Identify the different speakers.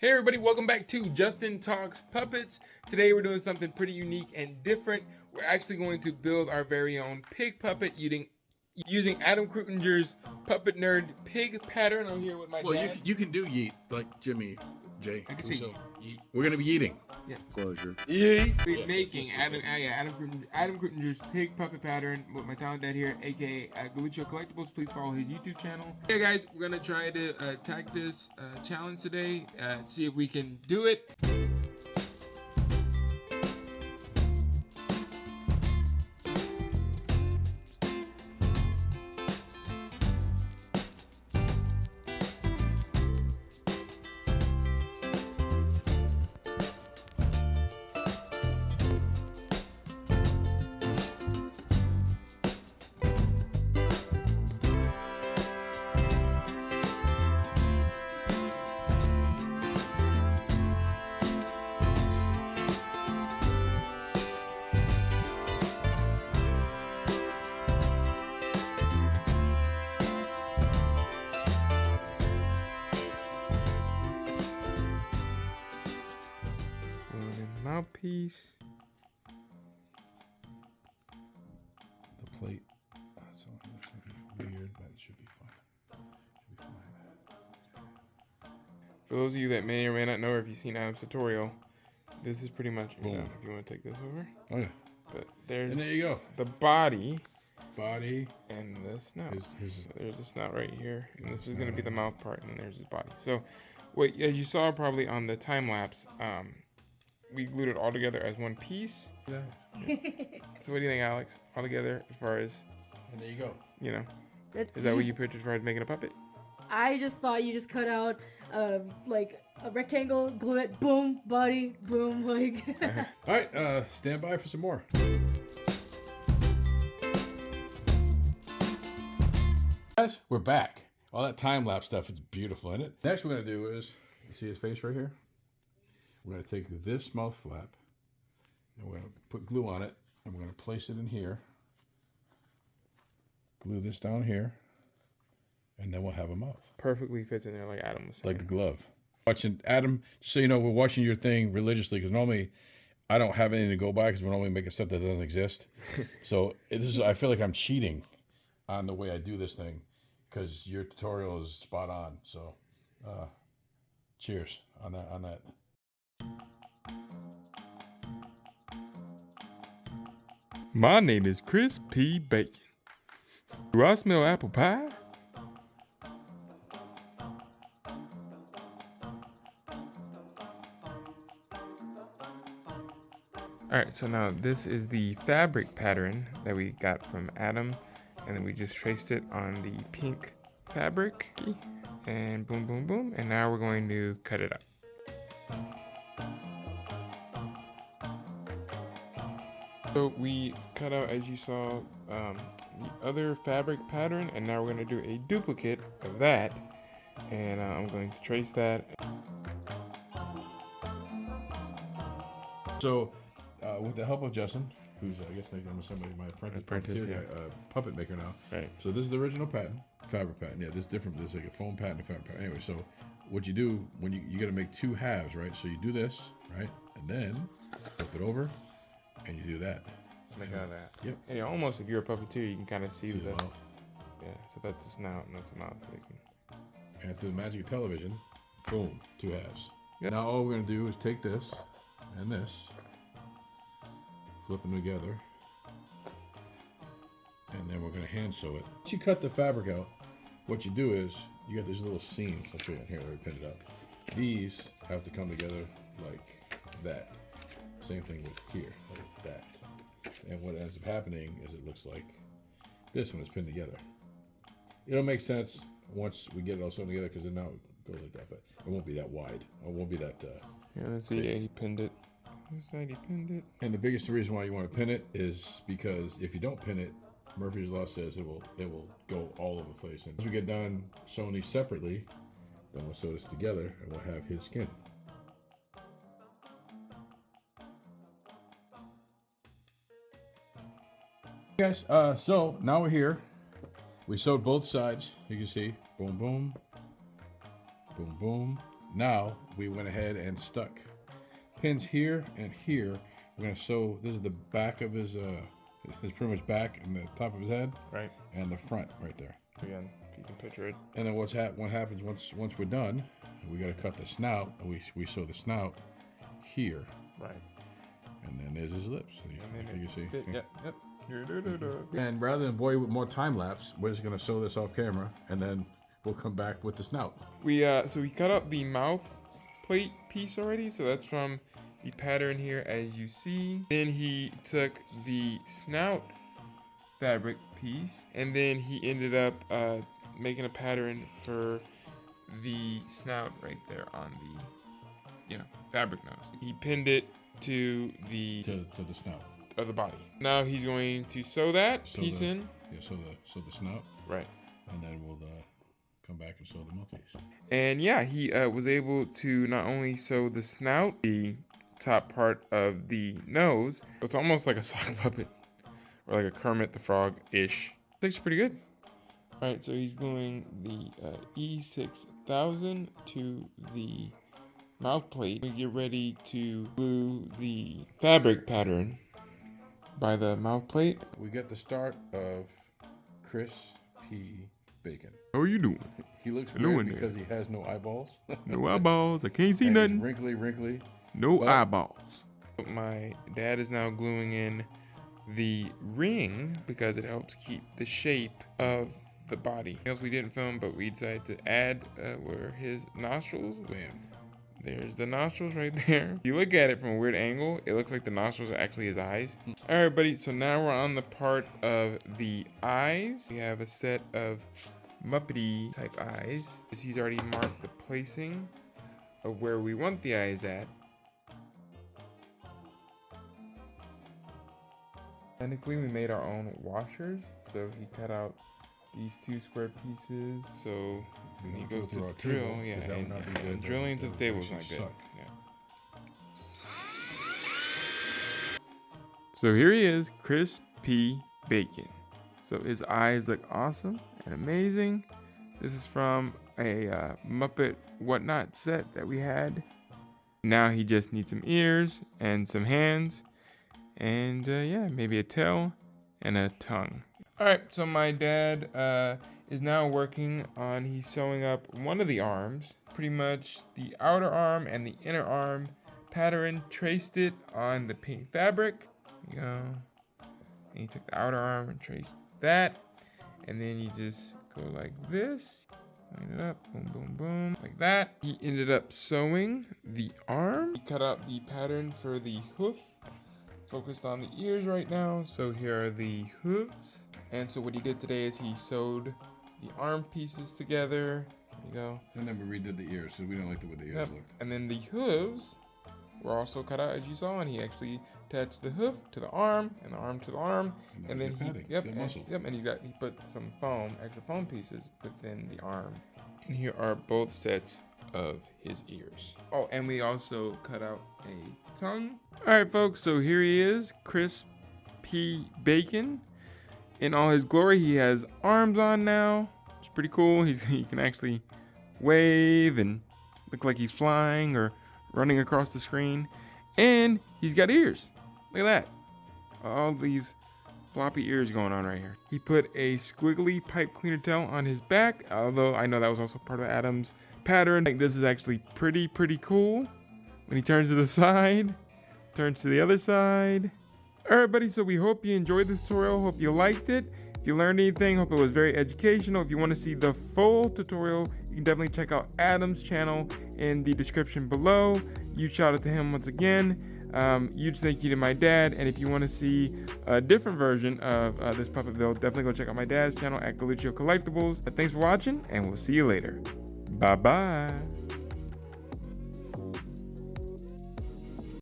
Speaker 1: Hey everybody, welcome back to Justin Talks Puppets. Today we're doing something pretty unique and different. We're actually going to build our very own pig puppet using Adam Kreutinger's Puppet Nerd pig pattern. I'm here with my dad.
Speaker 2: Well, you can do yeet like Jimmy J.
Speaker 1: I can say
Speaker 2: yeet. We're gonna be eating.
Speaker 1: Yeah.
Speaker 2: Closure.
Speaker 1: Yeet. We're making Adam Kreutinger's pig puppet pattern with my talented dad here, aka Galuccio Collectibles. Please follow his YouTube channel. Hey guys, we're gonna try to attack this challenge today. See if we can do it. Mouthpiece.
Speaker 2: The plate. So it looks weird, but it should be fine.
Speaker 1: For those of you that may or may not know, or if you've seen Adam's tutorial, this is pretty much. You know, if you want to take this over.
Speaker 2: Oh yeah.
Speaker 1: But there's.
Speaker 2: And there you go.
Speaker 1: The body.
Speaker 2: And
Speaker 1: the snout.
Speaker 2: There's
Speaker 1: the snout right here, and this is going to be the mouth part, and then there's his body. So, as you saw probably on the time lapse, we glued it all together as one piece.
Speaker 2: Yeah.
Speaker 1: So what do you think, Alex? All together as far as.
Speaker 2: And there you go.
Speaker 1: You know, is that what you pictured as far as making a puppet?
Speaker 3: I just thought you just cut out like a rectangle, glue it, boom, body, boom, like.
Speaker 2: All right, stand by for some more. Guys, we're back. All that time lapse stuff is beautiful, isn't it? Next, we're gonna do is you see his face right here. We're gonna take this mouth flap and we're gonna put glue on it, and we're gonna place it in here. Glue this down here, and then we'll have a mouth.
Speaker 1: Perfectly fits in there, like Adam was saying.
Speaker 2: Like a glove. Watching Adam, just so you know, we're watching your thing religiously because normally I don't have anything to go by because we're normally making stuff that doesn't exist. So I feel like I'm cheating on the way I do this thing because your tutorial is spot on. So, cheers on that.
Speaker 1: My name is Chris P. Bacon. Do I smell apple pie? Alright, so now this is the fabric pattern that we got from Adam, and then we just traced it on the pink fabric, and boom, boom, boom, and now we're going to cut it up. So we cut out, as you saw, the other fabric pattern, and now we're going to do a duplicate of that, and I'm going to trace that.
Speaker 2: So, with the help of Justin, who's I guess like somebody my apprentice
Speaker 1: yeah.
Speaker 2: Puppet maker now.
Speaker 1: Right.
Speaker 2: So this is the original pattern, fabric pattern. Yeah, this is different. This is like a foam pattern and fabric pattern. Anyway, so what you do when you got to make two halves, right? So you do this, right, and then flip it over. And you do that.
Speaker 1: Like that.
Speaker 2: Yep.
Speaker 1: And almost, if you're a puppeteer, you can kind of see
Speaker 2: the mouth.
Speaker 1: Yeah, so that's the snout and that's the mouth. So you can...
Speaker 2: And through the magic of television, boom, two halves.
Speaker 1: Yep.
Speaker 2: Now all we're going to do is take this and this, flip them together, and then we're going to hand sew it. Once you cut the fabric out, what you do is, you got these little seams. I'll show you here, I already pinned it up. These have to come together like that. Same thing with here, like that. And what ends up happening is it looks like this when it's pinned together. It'll make sense once we get it all sewn together because then now it goes like that, but it won't be that wide. Or it won't be that
Speaker 1: yeah, let's see. Yeah, he pinned it. This side he pinned it.
Speaker 2: And the biggest reason why you want to pin it is because if you don't pin it, Murphy's Law says it will go all over the place. And as we get done sewing these separately, then we'll sew this together and we'll have his skin. Guys, so now we're here. We sewed both sides. You can see, boom, boom, boom, boom. Now we went ahead and stuck pins here and here. We're gonna sew. This is the back of his pretty much back and the top of his head,
Speaker 1: Right.
Speaker 2: and the front right there.
Speaker 1: Again, if you can picture it.
Speaker 2: And then what happens once we're done? We gotta cut the snout. We sew the snout here,
Speaker 1: Right.
Speaker 2: and then there's his lips.
Speaker 1: And then
Speaker 2: you can see.
Speaker 1: fit,
Speaker 2: Yeah.
Speaker 1: Yep.
Speaker 2: And rather than boy with more time lapse, we're just gonna sew this off camera, and then we'll come back with the snout.
Speaker 1: So we cut out the mouth plate piece already, so that's from the pattern here as you see. Then he took the snout fabric piece, and then he ended up making a pattern for the snout right there on the fabric nose. He pinned it to the
Speaker 2: To the snout.
Speaker 1: Of the body. Now he's going to sew that piece in.
Speaker 2: Yeah, sew the snout.
Speaker 1: Right.
Speaker 2: And then we'll come back and sew the mouthpiece.
Speaker 1: And yeah, he was able to not only sew the snout, the top part of the nose. It's almost like a sock puppet, or like a Kermit the Frog-ish. It's actually pretty good. All right, so he's gluing the E6000 to the mouth plate. We get ready to glue the fabric pattern by the mouth plate.
Speaker 2: We get the start of Chris P. Bacon.
Speaker 1: How are you doing?
Speaker 2: He looks
Speaker 1: Hello
Speaker 2: weird
Speaker 1: in there.
Speaker 2: because he has no eyeballs.
Speaker 1: No eyeballs. I can't see
Speaker 2: And he's
Speaker 1: nothing.
Speaker 2: wrinkly.
Speaker 1: No
Speaker 2: But-
Speaker 1: eyeballs. My dad is now gluing in the ring because it helps keep the shape of the body. Else we didn't film, but we decided to add were his nostrils.
Speaker 2: Bam.
Speaker 1: There's the nostrils right there. If you look at it from a weird angle, it looks like the nostrils are actually his eyes. All right, buddy. So now we're on the part of the eyes. We have a set of Muppety type eyes. He's already marked the placing of where we want the eyes at. Technically, we made our own washers. So he cut out these 2 square pieces. So when he goes to drill, yeah, and drilling into the table is not good. Yeah. So here he is, Chris P. Bacon. So his eyes look awesome and amazing. This is from a Muppet Whatnot set that we had. Now he just needs some ears and some hands. And yeah, maybe a tail and a tongue. All right, so my dad is now working on, he's sewing up one of the arms, pretty much the outer arm and the inner arm pattern, traced it on the pink fabric. There you go. And he took the outer arm and traced that. And then you just go like this, line it up, boom, boom, boom, like that. He ended up sewing the arm. He cut out the pattern for the hoof. Focused on the ears right now. So here are the hooves. And so what he did today is he sewed the arm pieces together. There you go.
Speaker 2: And then we redid the ears, so we don't like the way the ears looked.
Speaker 1: And then the hooves were also cut out as you saw, and he actually attached the hoof to the arm and the arm to the arm. And then he he put some foam, extra foam pieces within the arm. And here are both sets of his ears. Oh, and we also cut out a tongue. All right, folks, so here he is, Chris P. Bacon. In all his glory, he has arms on now. It's pretty cool. He can actually wave and look like he's flying or running across the screen. And he's got ears. Look at that. All these floppy ears going on right here. He put a squiggly pipe cleaner tail on his back, although I know that was also part of Adam's pattern. Like, this is actually pretty cool. When he turns to the side, turns to the other side. All right, buddy, so we hope you enjoyed this tutorial. Hope you liked it. If you learned anything, hope it was very educational. If you want to see the full tutorial, you can definitely check out Adam's channel in the description below. Huge shout out to him once again. Huge thank you to my dad. And if you want to see a different version of this puppet build, definitely go check out my dad's channel at Galuccio Collectibles. Thanks for watching, and we'll see you later. Bye-bye.